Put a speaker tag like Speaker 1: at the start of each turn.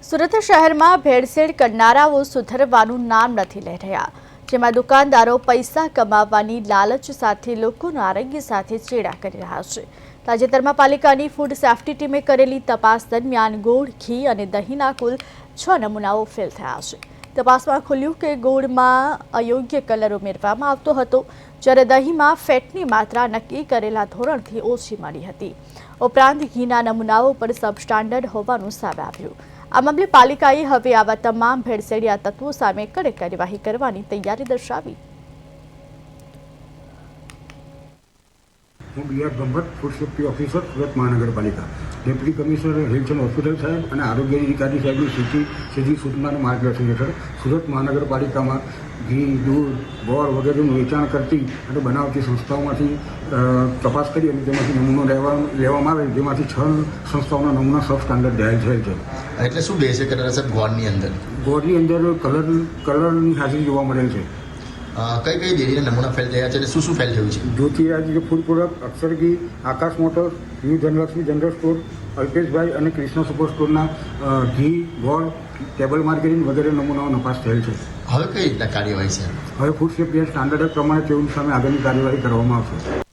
Speaker 1: સુરત શહેરમાં ભેળસેળ કરનારાઓ સુધરવાનું નામ નથી લઈ રહ્યા, જેમાં દુકાનદારો પૈસા કમાવવાની લાલચ સાથે લોકોના આરોગ્ય સાથે ચેડા કરી રહ્યા છે। તાજેતરમાં પાલિકાની ફૂડ સેફ્ટી ટીમે કરેલી તપાસ દરમિયાન ગોળ, ઘી અને દહીંના કુલ 6 નમૂનાઓ ફેલ થયા છે। તપાસમાં ખુલ્યું કે ગોળમાં અયોગ્ય કલર ઉમેરવામાં આવતો હતો, જ્યારે દહીંમાં ફેટની માત્રા નક્કી કરેલા ધોરણથી ઓછી મળી હતી। ઉપરાંત ઘીના નમૂનાઓ પર સબસ્ટાન્ડર્ડ હોવાનું સામે આવ્યું। આ મામલે પાલિકાએ હવે આવા તમામ ભેળસેળિયા તત્વો સામે કડક કાર્યવાહી કરવાની તૈયારી દર્શાવી।
Speaker 2: હું B R Brahmbhatt, food safety officer, Surat મહાનગરપાલિકા। Deputy commissioner health and hospital સાહેબ અને આરોગ્ય અધિકારી સાહેબની સીધી સૂચનાનું માર્ગદર્શન હેઠળ સુરત મહાનગરપાલિકામાં ઘી, દૂધ, ગોળ વગેરેનું વેચાણ કરતી અને બનાવતી સંસ્થાઓમાંથી તપાસ કરી અને તેમાંથી નમૂનો લેવામાં આવે, જેમાંથી 6 સંસ્થાઓના નમૂના સબ સ્ટાન્ડર્ડ જાહેર થયેલ છે।
Speaker 3: એટલે શું બેસે કરે સાહેબ? ગોળની અંદર
Speaker 2: કલરની હાજરી જોવા મળેલ છે।
Speaker 3: કઈ કઈ ડેરીના નમૂના ફેલ થયા છે અને શું શું ફેલ થયું છે?
Speaker 2: જ્યોતિરાજ ફૂડ પ્રોડક્ટ, અક્ષર ઘી, Akash motors, new Dhanlakshmi general store, Alpeshbhai અને કૃષ્ણ સુપર સ્ટોરના ઘી, ગોળ, ટેબલ માર્કેટિંગ વગેરે નમૂનાઓ નપાસ થયેલ છે।
Speaker 3: હવે કઈ રીતના કાર્યવાહી છે?
Speaker 2: હવે ફૂડ સેફ્ટી સ્ટાન્ડર્ડ પ્રમાણે તેઓની સામે આગળની કાર્યવાહી કરવામાં આવશે।